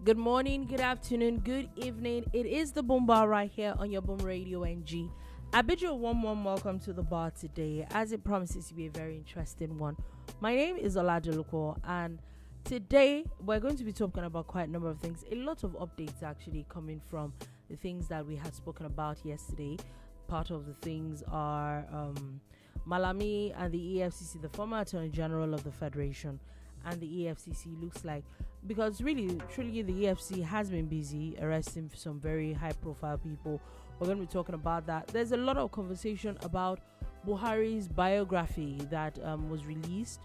Good morning, good afternoon, good evening. It is the Boom Bar right here on your Boom Radio NG. I bid you a warm welcome to the bar today, as it promises to be a very interesting one. My name is Dolupo, and today we're going to be talking about quite a number of things. A lot of updates actually coming from the things that we had spoken about yesterday. Part of the things are Malami and the EFCC, the former Attorney General of the Federation, and the EFCC looks like, because really, truly, the EFCC has been busy arresting some very high-profile people. We're going to be talking about that. There's a lot of conversation about Buhari's biography that was released,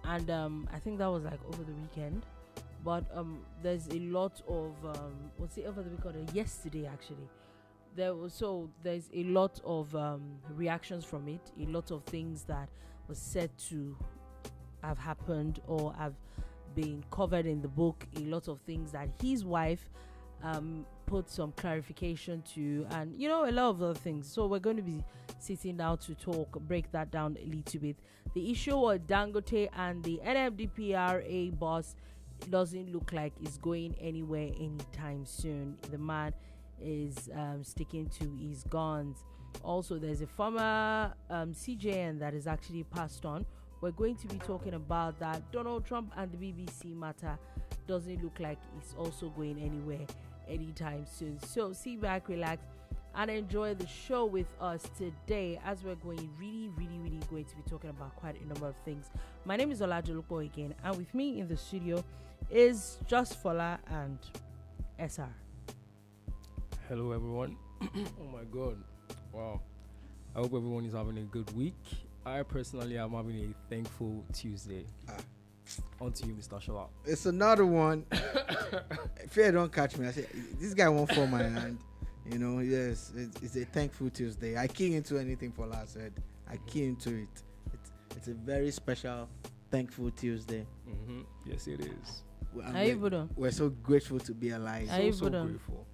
and I think that was like over the weekend. But there's a lot of what's it over the weekend? Yesterday, actually. There's a lot of reactions from it. A lot of things that was said to have happened or have been covered in the book. A lot of things that his wife put some clarification to, and a lot of other things. So we're going to be sitting down to break that down a little bit. The issue with Dangote and the NMDPRA boss doesn't look like it's going anywhere anytime soon. The man is sticking to his guns. Also, there's a former CJN that is actually passed on. We're going to be talking about that. Donald Trump and the BBC matter doesn't look like it's also going anywhere anytime soon. So sit back, relax, and enjoy the show with us today, as we're going really going to be talking about quite a number of things. My name is Dolupo again, and with me in the studio is just Fola and SR. Hello everyone. Oh my god. Wow. I hope everyone is having a good week. I personally am having a thankful Tuesday. On to you, Mr. Sola. It's another one. If you don't catch me, I say this guy won't fall my hand. Yes, it's a thankful Tuesday. I key into anything Fola said. I key into it. It's a very special, thankful Tuesday. Mm-hmm. Yes, it is. We're so grateful to be alive. So grateful.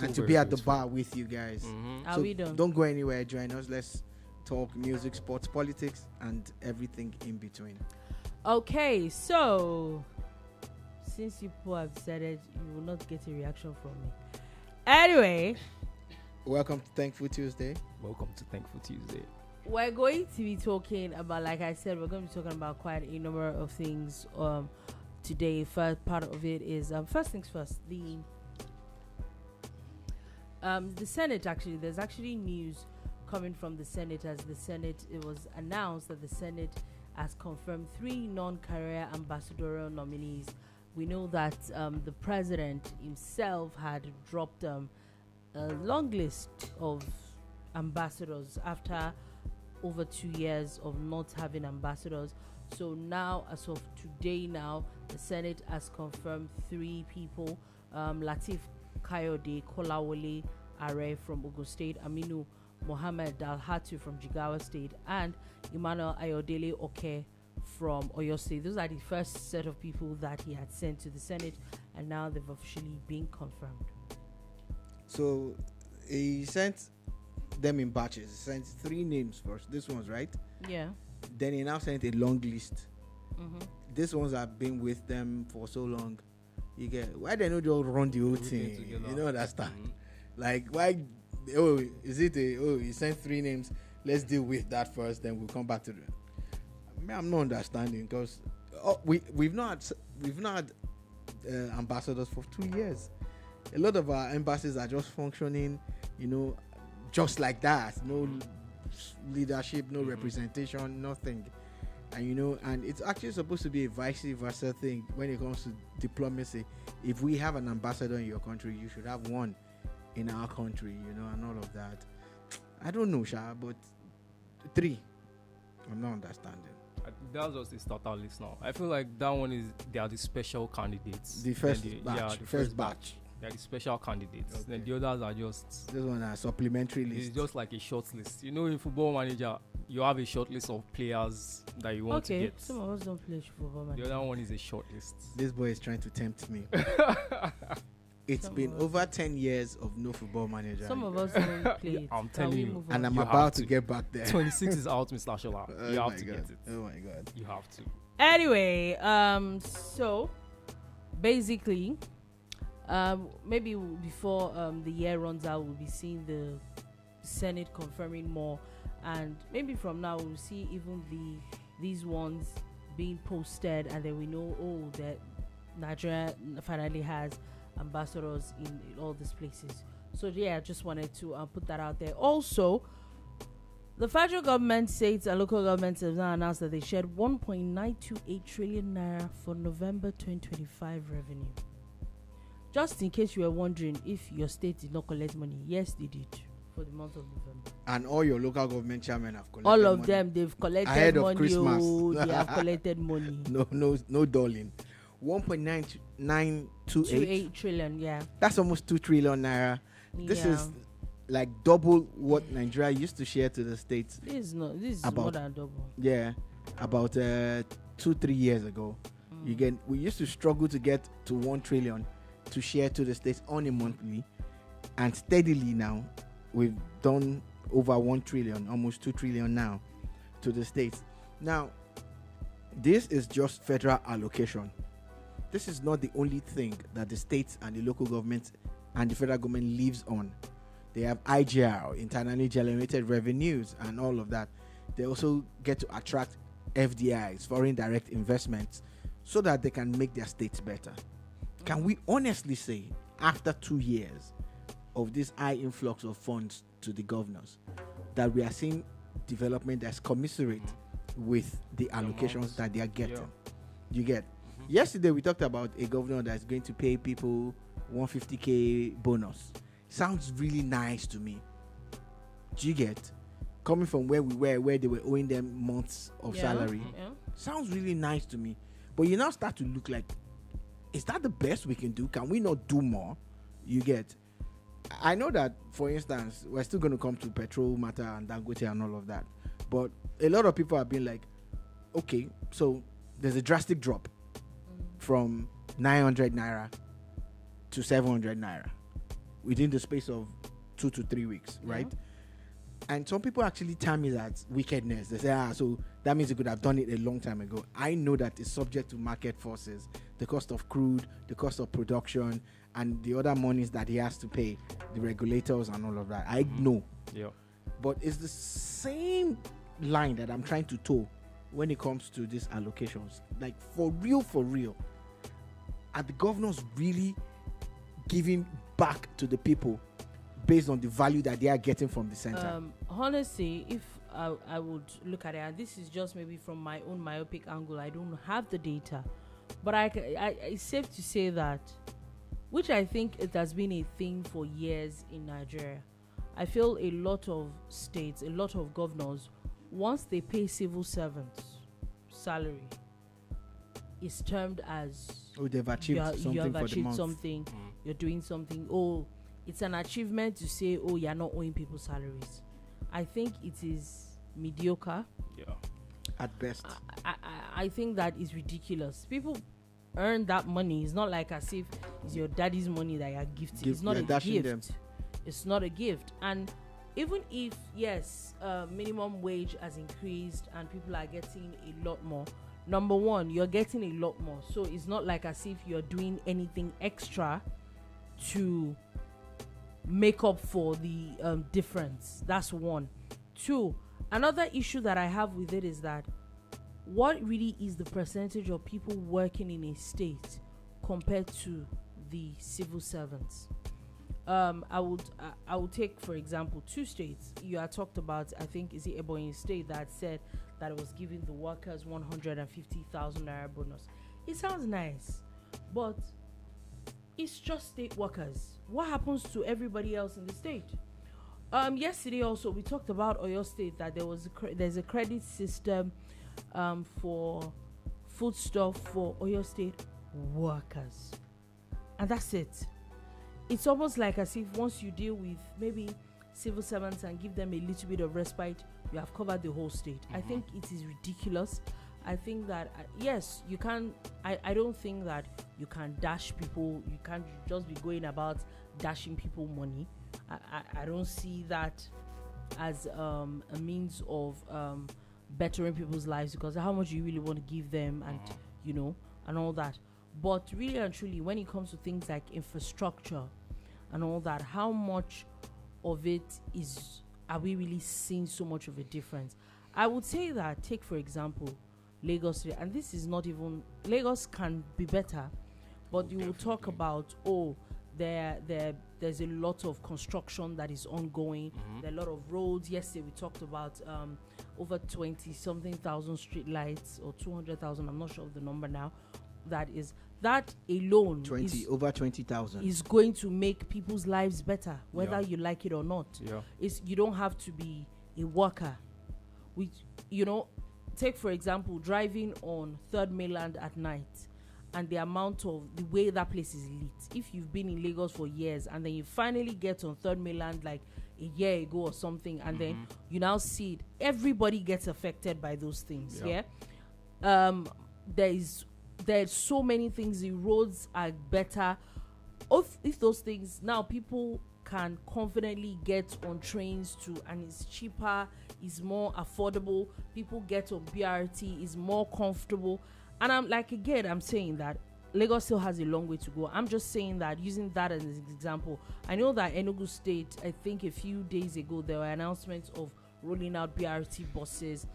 And to be at the bar with you guys. Mm-hmm. So don't go anywhere. Join us. Let's talk music, sports, politics, and everything in between. Okay, so since you people have said it, you will not get a reaction from me. Anyway, welcome to Thankful Tuesday. Welcome to Thankful Tuesday. We're going to be talking about, like I said, we're going to be talking about quite a number of things today. First part of it is first things first. The Senate, actually, there's actually news coming from the Senate, as the Senate, it was announced that the Senate has confirmed 3 non-career ambassadorial nominees. We know that the president himself had dropped a long list of ambassadors after over 2 years of not having ambassadors. So now, as of today now, the Senate has confirmed 3 people, Latif Kayode Kolawole Are from Ogun State, Aminu Mohammed Dalhatu from Jigawa State, and Emmanuel Ayodele Oke from Oyo State. Those are the first set of people that he had sent to the Senate, and now they've officially been confirmed. So he sent them in batches. He sent 3 names first. This one's right. Yeah. Then he now sent a long list. Mm-hmm. These ones have been with them for so long. You get why they don't just run the whole thing? You know understand? Mm-hmm. Like why? He sent 3 names. Let's deal with that first, then we'll come back to it. I'm not understanding, because we've not had ambassadors for 2 years. A lot of our embassies are just functioning, just like that. No leadership, no representation, nothing. And it's actually supposed to be a vice versa thing when it comes to diplomacy. If we have an ambassador in your country, you should have one in our country, and all of that. I don't know, Sha, but 3. I'm not understanding. That's just a starter list now. I feel like that one they are the special candidates. The first batch. They're the special candidates. Okay. Then the others are just... This one are supplementary list. It's just like a short list. In Football Manager, you have a short list of players that you want to get. Some of us don't play Football Manager. The other one is a short list. This boy is trying to tempt me. It's been over 10 years of no Football Manager. Some of us don't play it. I'm telling you. And I'm about to get back there. 26 is out, Mr. Sola. You have to get it. Oh my God. You have to. Anyway, so basically, maybe before the year runs out, we'll be seeing the Senate confirming more, and maybe from now we'll see even these ones being posted, and then we know, that Nigeria finally has ambassadors in all these places. So I just wanted to put that out there. Also, the federal government, states and local governments have now announced that they shared 1.928 trillion naira for November 2025 revenue. Just in case you were wondering if your state did not collect money, yes, they did for the month of November. And all your local government chairmen have collected all of money. them, they've collected Ahead of money. Christmas. They have collected money. No darling. 1.928 trillion, yeah. That's almost 2 trillion naira. This is like double what Nigeria used to share to the states. This is more than double. Yeah, about 2-3 years ago. We used to struggle to get to 1 trillion to share to the states on a monthly, and steadily now we've done over 1 trillion, almost 2 trillion now to the states. Now, this is just federal allocation. This is not the only thing that the states and the local governments and the federal government lives on. They have IGR, internally generated revenues, and all of that. They also get to attract FDIs, foreign direct investments, so that they can make their states better. Can we honestly say, after 2 years of this high influx of funds to the governors, that we are seeing development that's commensurate with the allocations that they are getting? Yeah. You get? Yesterday we talked about a governor that's going to pay people 150k bonus. Sounds really nice to me. Do you get? Coming from where we were, where they were owing them months of salary. Yeah. Sounds really nice to me. But you now start to look like, is that the best we can do? Can we not do more? You get? I know that, for instance, we're still going to come to petrol matter and Dangote and all of that. But a lot of people have been like, okay, so there's a drastic drop from 900 naira to 700 naira within the space of 2 to 3 weeks, right? And some people actually tell me that wickedness. They say, so that means you could have done it a long time ago. I know that it's subject to market forces, the cost of crude, the cost of production, and the other monies that he has to pay, the regulators and all of that. I know. Yeah. But it's the same line that I'm trying to toe when it comes to these allocations. Like, for real, are the governors really giving back to the people based on the value that they are getting from the center? Honestly, if I would look at it, and this is just maybe from my own myopic angle, I don't have the data, but it's safe to say that, which I think it has been a thing for years in Nigeria. I feel a lot of states, a lot of governors, once they pay civil servants salary, is termed as they've achieved something. You have for the achieved month. something. You're doing something. It's an achievement to say, you're not owing people salaries. I think it is mediocre. Yeah. At best. I think that is ridiculous. People earn that money. It's not like as if it's your daddy's money that you're gifting. It's not a gift. Them. It's not a gift. And even if, yes, minimum wage has increased and people are getting a lot more, number one, you're getting a lot more. So it's not like as if you're doing anything extra to make up for the difference. That's one. Two, another issue that I have with it is that what really is the percentage of people working in a state compared to the civil servants? I would take, for example, 2 states. You had talked about, I think, is it Ebonyi State that said that it was giving the workers 150,000 naira bonus. It sounds nice, but it's just state workers. What happens to everybody else in the state? Yesterday also we talked about Oyo State, that there's a credit system for foodstuff for Oyo State workers, and that's it. It's almost like as if once you deal with maybe civil servants and give them a little bit of respite, you have covered the whole state. I think it is ridiculous. I think that yes, you can. I don't think that you can dash people. You can't just be going about dashing people money. I don't see that as a means of bettering people's lives, because how much you really want to give them, and and all that. But really and truly, when it comes to things like infrastructure and all that, how much of it are we really seeing so much of a difference? I would say that, take for example, Lagos, and this is not even, Lagos can be better, but you will talk about, there's a lot of construction that is ongoing. There are a lot of roads. Yesterday we talked about over 20-something thousand street lights, or 200,000, I'm not sure of the number now. That alone over 20,000 is going to make people's lives better, whether you like it or not. You don't have to be a worker. Take for example, driving on Third Mainland at night, and the amount of the way that place is lit. If you've been in Lagos for years and then you finally get on Third Mainland like a year ago or something, and then you now see it, everybody gets affected by those things. There's so many things. The roads are better. If those things, now people can confidently get on trains and it's cheaper, it's more affordable. People get on BRT, it's more comfortable. And I'm saying that Lagos still has a long way to go. I'm just saying that, using that as an example. I know that Enugu State, I think a few days ago, there were announcements of rolling out BRT buses.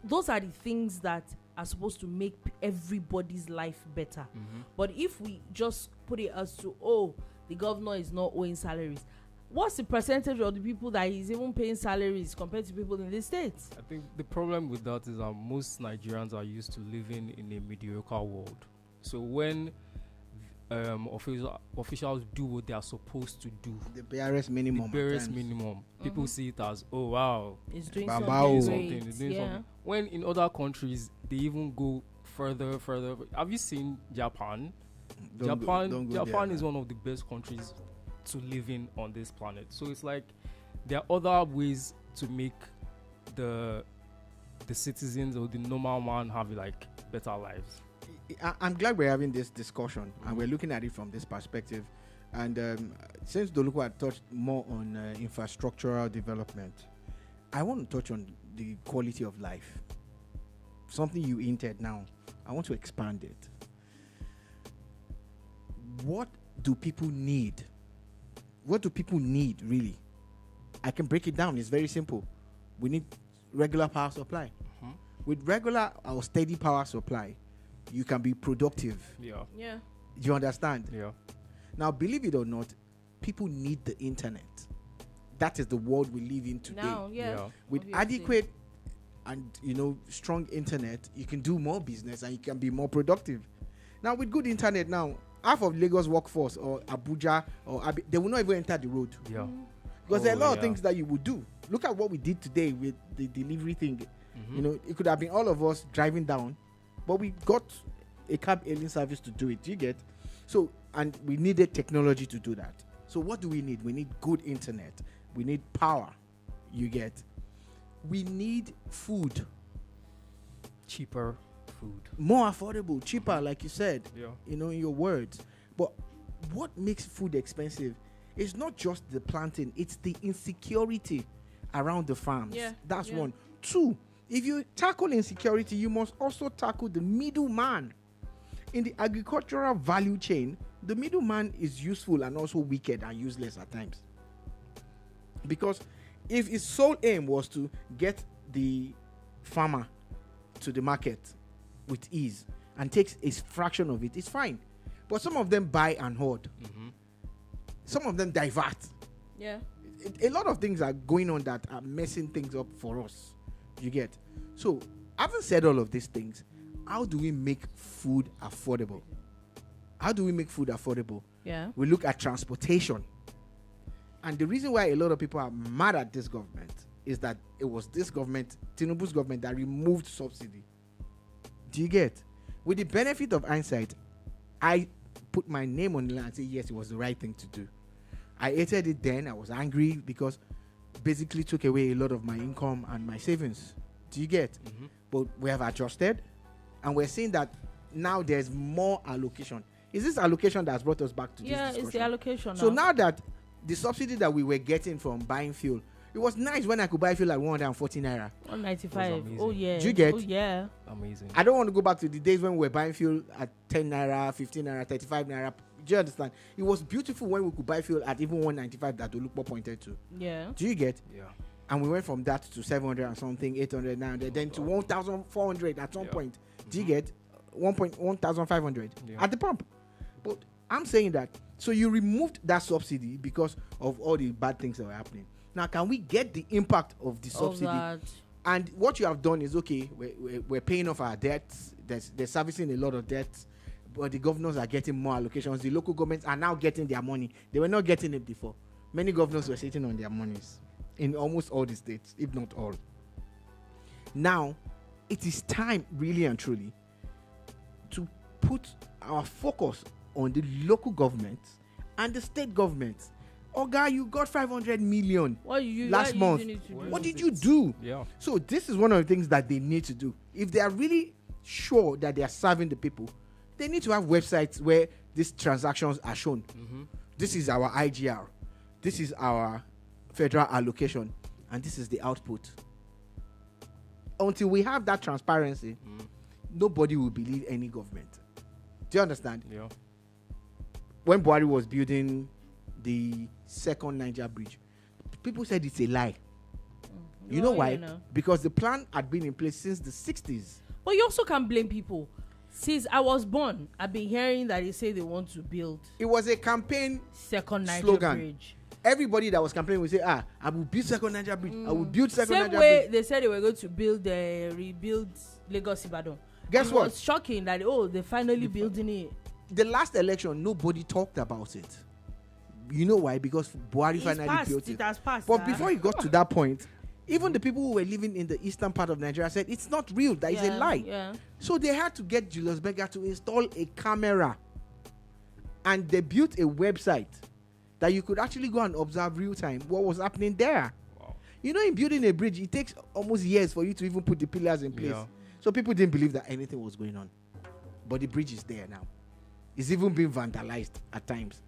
Those are the things that are supposed to make everybody's life better. But if we just put it as to, the governor is not owing salaries, what's the percentage of the people that he's even paying salaries compared to people in the states? I think the problem with that is that most Nigerians are used to living in a mediocre world. So when officials do what they are supposed to do, the barest minimum, people see it as, oh wow, it's doing something. Something. When in other countries they even go further. Have you seen Japan? Japan is one of the best countries to live in on this planet. So it's like there are other ways to make the citizens or the normal man have like better lives. I'm glad we're having this discussion and we're looking at it from this perspective. And since Dolupo had touched more on infrastructural development, I want to touch on the quality of life. Something you hinted now. I want to expand it. What do people need? What do people need, really? I can break it down. It's very simple. We need regular power supply. With regular or steady power supply, you can be productive. Yeah. Do you understand? Yeah. Now, believe it or not, people need the internet. That is the world we live in today. Now, with adequate and strong internet, you can do more business and you can be more productive. Now, with good internet, now half of Lagos workforce or Abuja they will not even enter the road. Because there are a lot of things that you would do. Look at what we did today with the delivery thing. It could have been all of us driving down, but we got a cab hailing service to do it. Do you get? So, and we needed technology to do that. So what do we need? We need good internet. We need power. You get? We need food. Cheaper food. More affordable, cheaper, like you said. In your words. But what makes food expensive is not just the planting, it's the insecurity around the farms. That's one. Two, if you tackle insecurity, you must also tackle the middleman. In the agricultural value chain, the middleman is useful and also wicked and useless at times. Because if his sole aim was to get the farmer to the market with ease and takes a fraction of it, it's fine. But some of them buy and hoard. Some of them divert. A lot of things are going on that are messing things up for us. You get? So, having said all of these things, how do we make food affordable? How do we make food affordable? We look at transportation. And the reason why a lot of people are mad at this government is that it was this government, Tinubu's government, that removed subsidy. Do you get? With the benefit of hindsight, I put my name on the line and say, yes, it was the right thing to do. I hated it then. I was angry because basically took away a lot of my income and my savings. Do you get? But we have adjusted and we're seeing that now there's more allocation. Is this allocation that's brought us back to this discussion? It's the allocation. So now that the subsidy that we were getting from buying fuel, It was nice when I could buy fuel at 140 naira. 195. Oh yeah. Do you get? Oh yeah. Amazing. I don't want to go back to the days when we were buying fuel at 10 naira, 15 naira, 35 naira. Do you understand? It was beautiful when we could buy fuel at even 195 that Dolupo pointed to. Yeah. Do you get? Yeah. And we went from that to 700 and something, 800, 900, then to 1,400 at some point. Do you get? 1,500 at the pump. But I'm saying that, so you removed that subsidy because of all the bad things that were happening. Now, can we get the impact of the subsidy? And what you have done is, okay, we're paying off our debts. They're servicing a lot of debts, but the governors are getting more allocations. The local governments are now getting their money. They were not getting it before. Many governors were sitting on their monies in almost all the states, if not all. Now, it is time, really and truly, to put our focus on the local governments and the state governments. Oga, you got 500 million last month. What did you do? Yeah. So this is one of the things that they need to do. If they are really sure that they are serving the people, they need to have websites where these transactions are shown. This is our IGR. This is our federal allocation. And this is the output. Until we have that transparency, nobody will believe any government. Do you understand? Yeah. When Buhari was building the second Niger bridge, people said it's a lie. You know why? Because the plan had been in place since the 60s. But you also can't blame people. Since I was born, I've been hearing that they say they want to build. It was a campaign second Niger slogan. Bridge. Everybody that was campaigning would say, I will build second Niger bridge. I will build second Niger bridge. Same way they said they were going to rebuild Lagos Ibadan. Guess what? It was shocking that, they're finally building it. The last election, nobody talked about it. You know why? Because Buhari finally built it. It has passed. But before it got to that point, even the people who were living in the eastern part of Nigeria said it's not real. That is a lie. Yeah. So they had to get Julius Berger to install a camera, and they built a website that you could actually go and observe real time what was happening there. Wow. You know, in building a bridge, it takes almost years for you to even put the pillars in place. Yeah. So people didn't believe that anything was going on. But the bridge is there now. It's even been vandalized at times.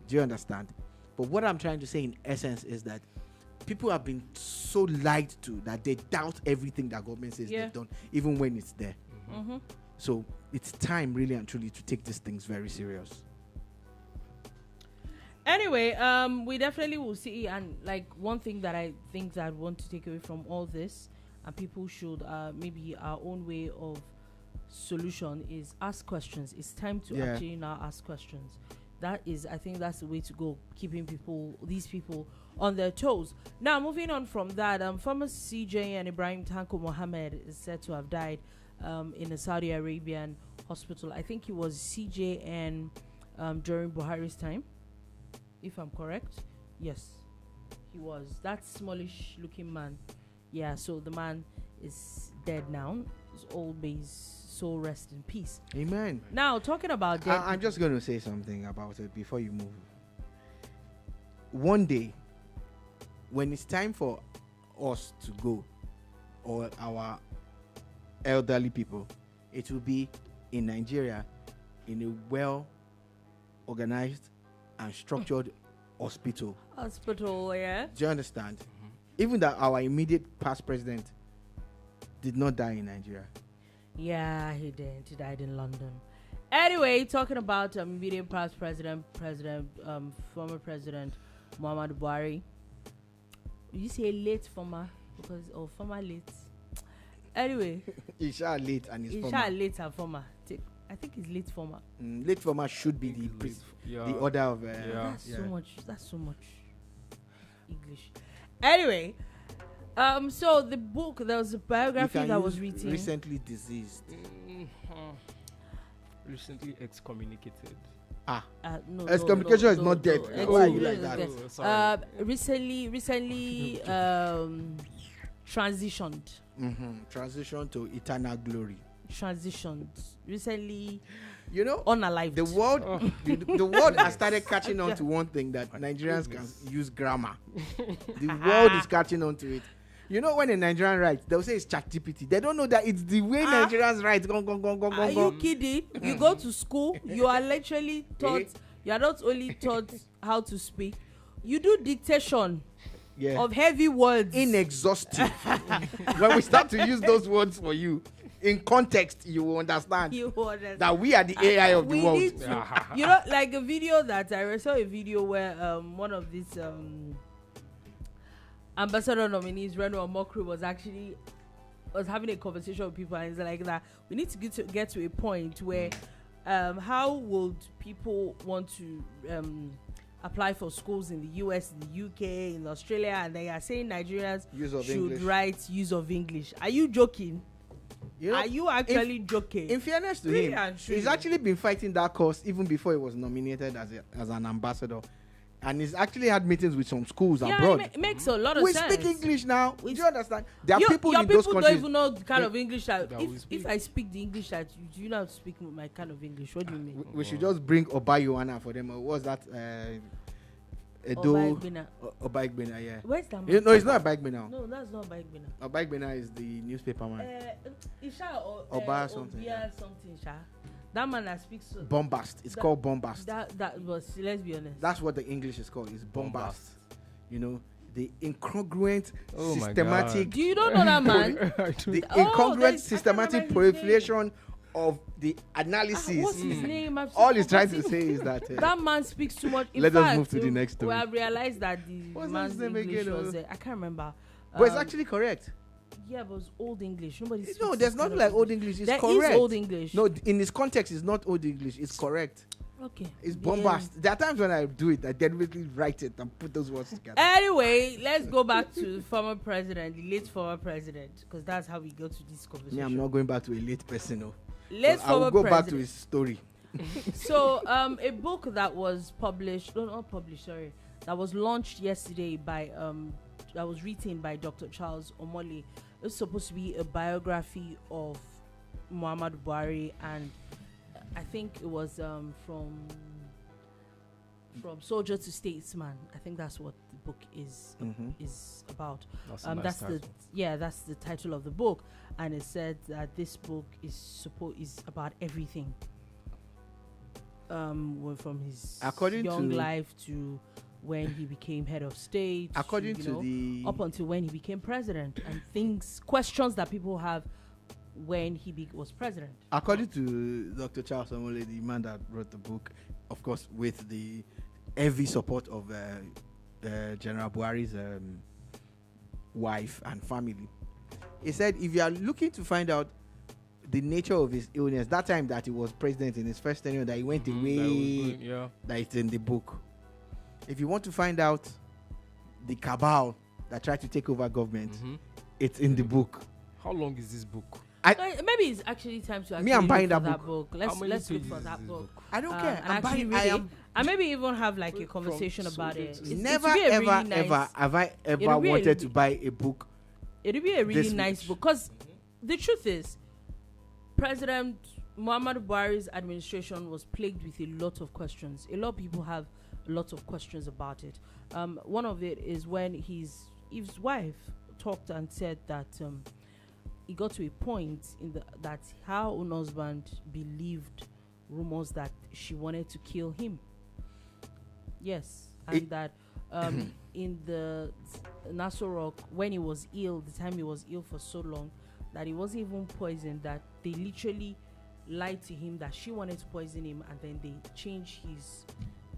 Do you understand? But what I'm trying to say in essence is that people have been so lied to that they doubt everything that government says they've done, even when it's there. So it's time, really and truly, to take these things very serious. Anyway, we definitely will see. And like one thing that I think that I want to take away from all this, and people should maybe our own way of solution is ask questions. It's time to actually now ask questions. That is, I think that's the way to go, keeping these people on their toes. Now, moving on from that, former CJ and Ibrahim Tanko Mohammed is said to have died in a Saudi Arabian hospital. I think he was CJN during Buhari's time, if I'm correct. Yes, he was. That smallish looking man. Yeah, so the man is dead now. His old base. So rest in peace. Amen. Now, talking about dead I'm just going to say something about it before you move. One day, when it's time for us to go, or our elderly people, it will be in Nigeria, in a well-organized and structured hospital. Yeah. Do you understand? Even that our immediate past president did not die in Nigeria. Yeah, he did. He died in London. Anyway, talking about immediate past president, former president Muhammadu Buhari. You say late former because former late. Anyway, he's late and he's former. Late and former. I think it's late former. Late former should be the order of. That's so much English. Anyway. So the book, there was a biography that was written. Recently deceased. Recently excommunicated. No. Excommunication is not dead. Why are you like that? Recently transitioned. Transitioned to eternal glory. Transitioned. Recently, unalived. The world has started catching on to one thing, that Nigerians can use grammar. The world is catching on to it. You know, when a Nigerian writes, they'll say it's ChatGPT. They don't know that it's the way Nigerians write. Are you kidding? You go to school, you are literally taught. You are not only taught how to speak. You do dictation. of heavy words. Inexhaustive. When we start to use those words for you, in context, you will understand, that we are the AI of the world. You know, like a video that I saw a video where one of these ambassador nominees, Reno Omokri, was having a conversation with people, and it's like that we need to get to a point where how would people want to apply for schools in the US, in the UK, in Australia, and they are saying Nigerians should write use of English. Are you joking? You know, are you actually joking? In fairness to him, he's actually been fighting that cause even before he was nominated as an ambassador. And he's actually had meetings with some schools abroad. It makes a lot of sense. We speak English now. Do you understand? There are people in those countries. Don't even know the kind of English that if I speak the English that do you know how to speak my kind of English? What do you mean? We should just bring Obayoana for them. What's that? Obayigbena, yeah. Where's that man? No, it's not Obayigbena. No, that's not Obayigbena. Obayigbena is the newspaper man. Isha or Oba something. Yeah, something. Isha. That man that speaks. Bombast. It's called bombast. That was. Let's be honest. That's what the English is called. It's bombast. You know, the incongruent, systematic. Do you don't know that man? The incongruent, systematic proliferation of the analysis. What's his name? All he's trying to say is that that man speaks too much. Let us move to the next story. I realized that the man's English was. I can't remember. But it's actually correct. Yeah, but it's old English. Nobody. No, there's nothing like old English. It's correct. There is old English. No, in this context, it's not old English. It's correct. Okay. It's bombast. There are times when I do it, I deliberately write it and put those words together. Anyway, let's go back to former president, the late former president, because that's how we go to this conversation. I'm not going back to a late person. No. I will go back to his story. So, a book that was that was launched yesterday by that was written by Dr. Charles Omole. It's supposed to be a biography of Muhammadu Buhari, and I think it was from soldier to statesman. I think that's what the book is about. That's the title of the book, and it said that this book is about everything. From his young life to when he became head of state, up until when he became president, and questions that people have when he was president. According to Dr. Charles Omole, the man that wrote the book, of course, with the heavy support of General Buhari's wife and family, he said, if you are looking to find out the nature of his illness, that time that he was president in his first tenure, that he went away, that it's in the book. If you want to find out the cabal that tried to take over government, it's in the book. How long is this book? Maybe it's actually time to actually I'm buying look that for book. Let's look for that book. I don't care. I'm buying it. And maybe even have like a conversation about it. Never, ever have I ever wanted to buy a book. It'll be a really nice book, because the truth is, President Muhammadu Buhari's administration was plagued with a lot of questions. A lot of people have a lot of questions about it. One of it is when his wife talked and said that he got to a point that her own husband believed rumors that she wanted to kill him. Yes, and that in the Nassau Rock, when he was ill, the time he was ill for so long, that he wasn't even poisoned, that they literally lied to him that she wanted to poison him, and then they changed his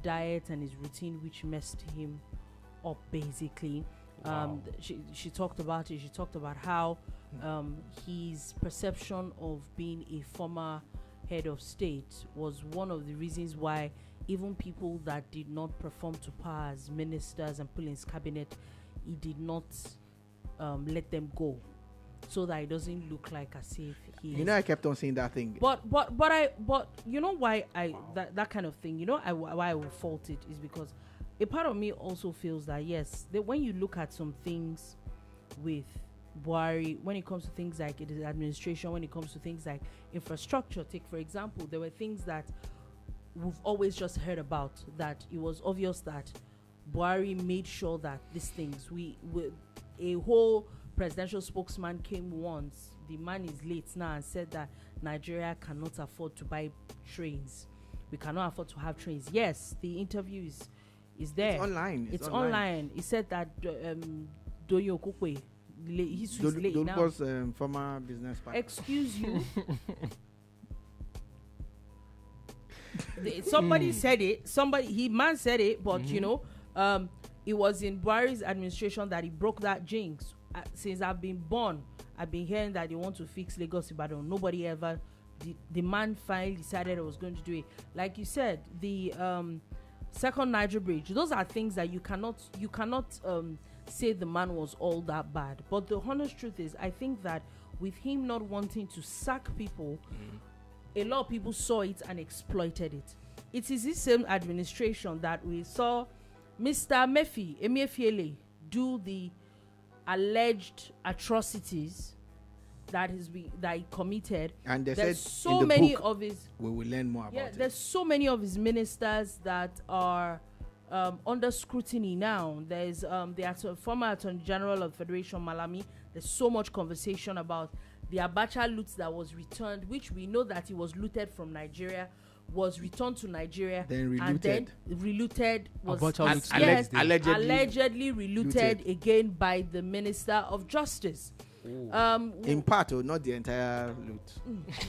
diet and his routine, which messed him up basically. Wow. She talked about it. She talked about how his perception of being a former head of state was one of the reasons why even people that did not perform to par as ministers and put in his cabinet, he did not let them go, so that it doesn't look like as if he. I kept on saying that thing. But you know why that kind of thing. Why I will fault it is because a part of me also feels that yes, that when you look at some things with Buhari, when it comes to things like the administration, when it comes to things like infrastructure, take for example, there were things that we've always just heard about, that it was obvious that Buhari made sure that these things, a whole presidential spokesman came once, the man is late now, and said that Nigeria cannot afford to buy trains. We cannot afford to have trains. Yes, the interview is there. It's online. It's online. He said that Doyo Kokwe, he's late now. Dolupo's former business partner. Excuse you. Somebody said it. Man said it, but you know, it was in Buhari's administration that he broke that jinx. Since I've been born, I've been hearing that they want to fix Lagos Ibadan. Nobody ever. The man finally decided I was going to do it. Like you said, the second Niger bridge. Those are things that you cannot say the man was all that bad. But the honest truth is, I think that with him not wanting to sack people, a lot of people saw it and exploited it. It is this same administration that we saw Mr. Emefiele do the alleged atrocities that he committed. And they there's said so in the many book, of his we will learn more about it. There's so many of his ministers that are under scrutiny now. There's the former Attorney General of Federation Malami. There's so much conversation about the Abacha loot that was returned, which we know that it was looted from Nigeria, was returned to Nigeria, then relooted. and then relooted, was allegedly relooted again by the Minister of Justice. In part, or not the entire loot.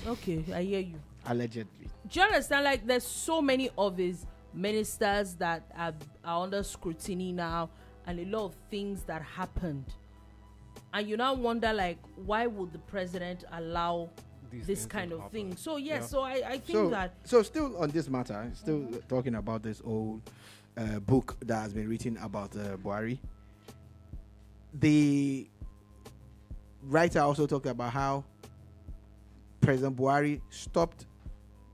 Okay, I hear you. Allegedly. Do you understand? Like, there's so many of his ministers that are under scrutiny now, and a lot of things that happened. And you now wonder, like, why would the president allow this kind of thing? So, so I think that... So, still on this matter, still talking about this old book that has been written about Buhari, the writer also talked about how President Buhari stopped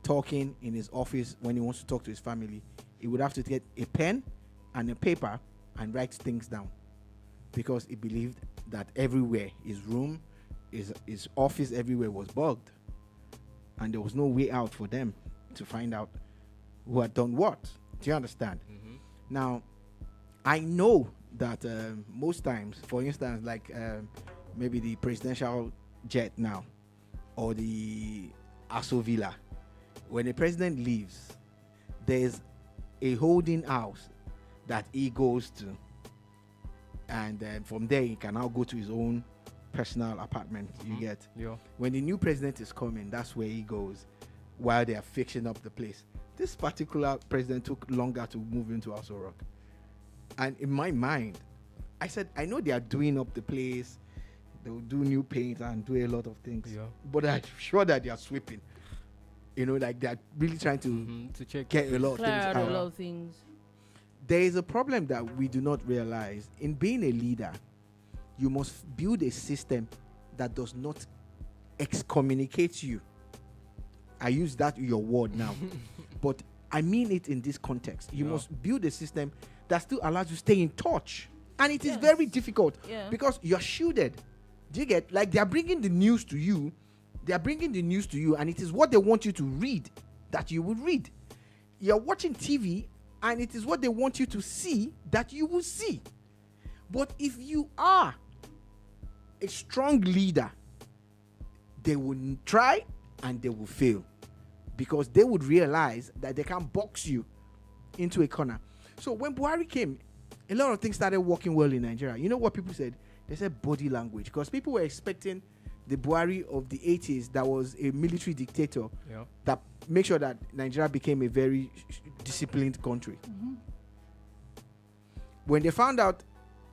talking in his office when he wants to talk to his family. He would have to get a pen and a paper and write things down, because he believed that everywhere, his room, his office, everywhere was bugged, and there was no way out for them to find out who had done what. Do you understand? Now, I know that most times, for instance, like maybe the presidential jet now, or the Aso Villa, when the president leaves, there's a holding house that he goes to, and then from there he can now go to his own personal apartment. You get? Yeah. When the new president is coming, that's where he goes while they are fixing up the place. This particular president took longer to move into Aso Rock, and in my mind, I said, I know they are doing up the place, they'll do new paint and do a lot of things, but I'm sure that they are sweeping. You know, like they're really trying to check, get a lot of things out. A lot of things. There is a problem that we do not realize. In being a leader, you must build a system that does not excommunicate you. I use that your word now, but I mean it in this context. You must build a system that still allows you to stay in touch, and it is very difficult because you're shielded. Do you get? Like, they are bringing the news to you. And it is what they want you to read that you will read. You're watching TV, and it is what they want you to see that you will see. But if you are a strong leader, they will try and they will fail, because they would realize that they can box you into a corner. So when Buhari came, a lot of things started working well in Nigeria. You know what people said? They said body language, because people were expecting the Buhari of the 80s that was a military dictator that made sure that Nigeria became a very disciplined country. When they found out,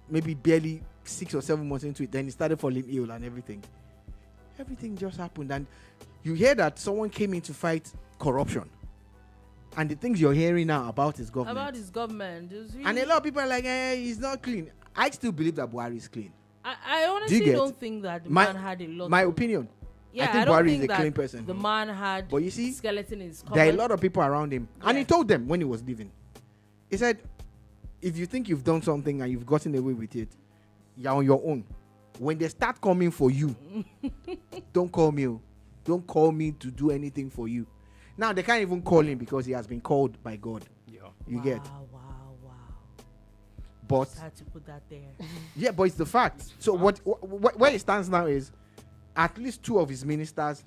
maybe barely 6 or 7 months into it, then he started falling ill and everything. Everything just happened, and you hear that someone came in to fight corruption, and the things you're hearing now about his government. Really, and a lot of people are like, he's not clean. I still believe that Buhari is clean. I honestly don't think that the man had a lot. My opinion. Yeah, I think Buhari is a clean person. The man had, but you see, skeleton in his cupboard. There are a lot of people around him, and he told them when he was leaving. He said, "If you think you've done something and you've gotten away with it, you're on your own. When they start coming for you, don't call me. Don't call me to do anything for you." Now they can't even call him because he has been called by God. You get? Wow. But I had to put that there. Yeah, but it's the fact. So where it stands now is, at least 2 of his ministers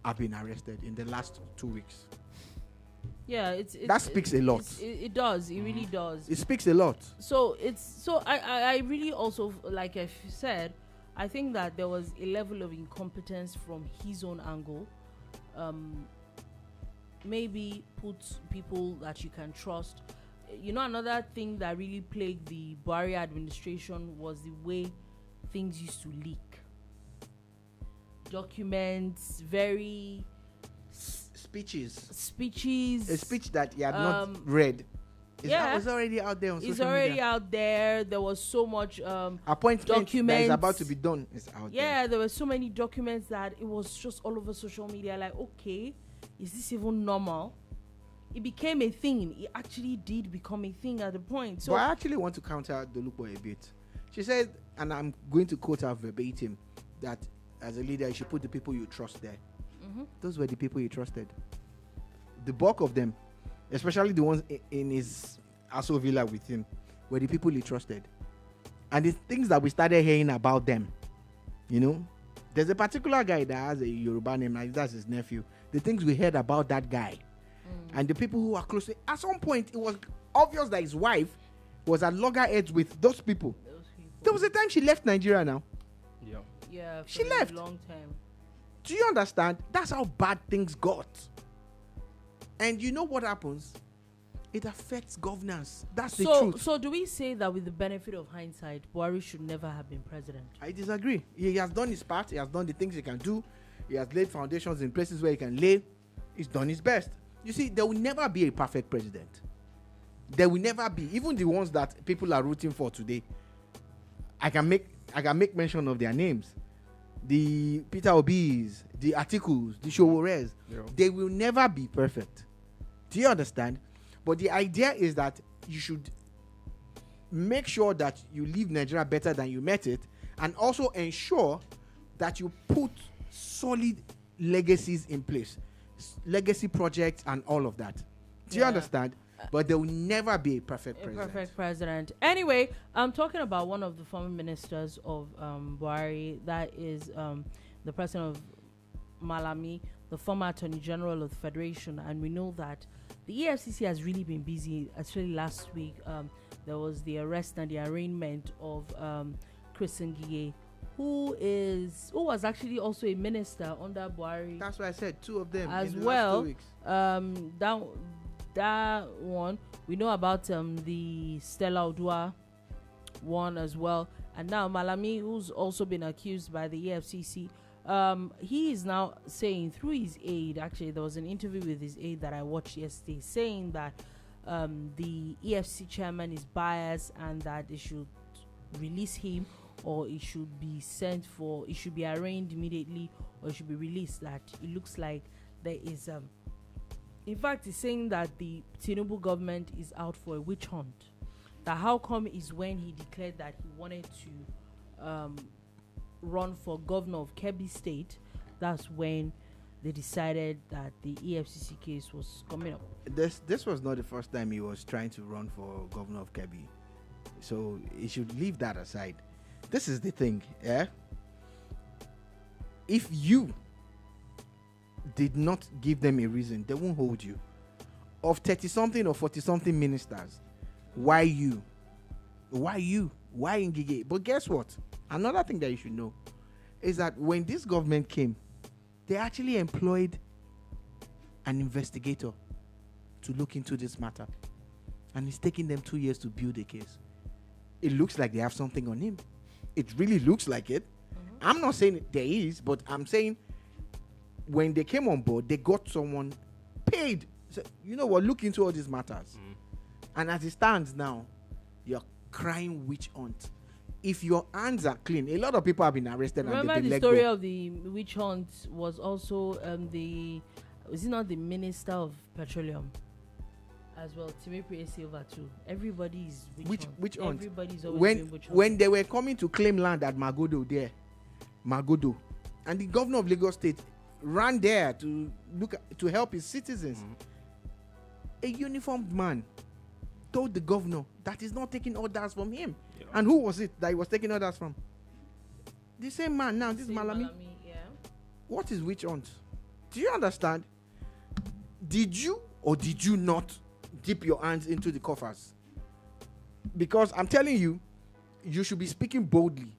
have been arrested in the last 2 weeks. Yeah, that speaks a lot. It does. It really does. It speaks a lot. So I really also, like I said, I think that there was a level of incompetence from his own angle. Maybe put people that you can trust. You know, another thing that really plagued the Buhari administration was the way things used to leak. Documents, very speeches. A speech that you had not read. It was already out there on social media. It's already out there. There was so much appointment documents that is about to be done is out there. Yeah, there were so many documents that it was just all over social media. Like, okay, is this even normal? It became a thing. It actually did become a thing at the point. So but I actually want to counter Dolupo a bit. She said, and I'm going to quote her verbatim, that as a leader, you should put the people you trust there. Those were the people you trusted. The bulk of them, especially the ones in his Aso Villa with him, were the people he trusted. And the things that we started hearing about them, you know, there's a particular guy that has a Yoruba name, like that's his nephew. The things we heard about that guy and the people who are close to, at some point, it was obvious that his wife was at loggerheads with those people. There was a time she left Nigeria now. Yeah, she left. A long time. Do you understand? That's how bad things got. And you know what happens? It affects governance. That's the truth. So do we say that with the benefit of hindsight, Buhari should never have been president? I disagree. He has done his part. He has done the things he can do. He has laid foundations in places where he can lay. He's done his best. You see, there will never be a perfect president. There will never be. Even the ones that people are rooting for today. I can make mention of their names. The Peter Obis, the Articles, the Showores. They will never be perfect. Do you understand? But the idea is that you should make sure that you leave Nigeria better than you met it, and also ensure that you put solid legacies in place, legacy projects and all of that. Do you understand? But there will never be a perfect president. Anyway, I'm talking about one of the former ministers of Buhari. That is the president of Malami, the former Attorney General of the Federation. And we know that the EFCC has really been busy. Actually, last week, there was the arrest and the arraignment of Chris Ngige, who was actually also a minister under Buhari. That's why I said two of them as in the well. last 2 weeks. That one, we know about the Stella Odua one as well, and now Malami, who's also been accused by the EFCC. He is now saying through his aide, actually there was an interview with his aide that I watched yesterday, saying that the EFCC chairman is biased and that they should release him, or it should be it should be arraigned immediately, or it should be released. That it looks like there is in fact, he's saying that the Tinubu government is out for a witch hunt. That how come is when he declared that he wanted to run for governor of Kebbi State, that's when they decided that the EFCC case was coming up. This was not the first time he was trying to run for governor of Kebbi. So he should leave that aside. This is the thing, yeah? If you did not give them a reason, they won't hold you. Of 30-something or 40-something ministers, why you? Why you? Why Ngige? But guess what? Another thing that you should know is that when this government came, they actually employed an investigator to look into this matter. And it's taking them 2 years to build a case. It looks like they have something on him. It really looks like it. I'm not saying there is, but I'm saying when they came on board, they got someone paid. So, you know what? Look into all these matters. And as it stands now, you're crying witch hunt. If your hands are clean, a lot of people have been arrested. Remember and the let story go. of the witch hunt was also was it not the Minister of Petroleum as well? Timothy Silva too. Everybody is witch hunt. Everybody's always doing witch hunt. When they were coming to claim land at Magodo, and the governor of Lagos State ran there to help his citizens. A uniformed man told the governor that he's not taking orders from him. And who was it that he was taking orders from? The same man now. This is Malami. Yeah. What is witch hunt? Do you understand? Did you or did you not dip your hands into the coffers? Because I'm telling you, you should be speaking boldly.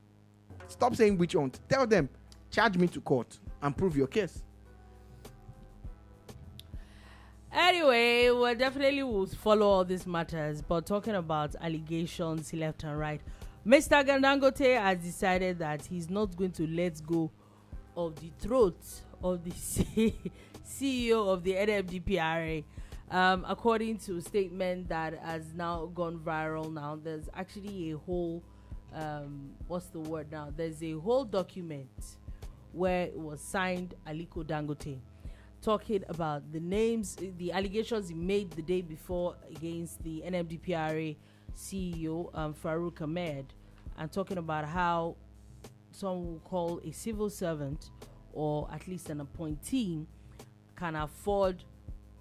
Stop saying witch hunt. Tell them, charge me to court and prove your case. Anyway, we definitely will follow all these matters, but talking about allegations left and right, Mr. Dangote has decided that he's not going to let go of the throat of the CEO of the NMDPRA. According to a statement that has now gone viral now, there's actually a whole, what's the word now? There's a whole document where it was signed Aliko Dangote, talking about the names, the allegations he made the day before against the NMDPRA CEO, Farouk Ahmed, and talking about how some will call a civil servant or at least an appointee can afford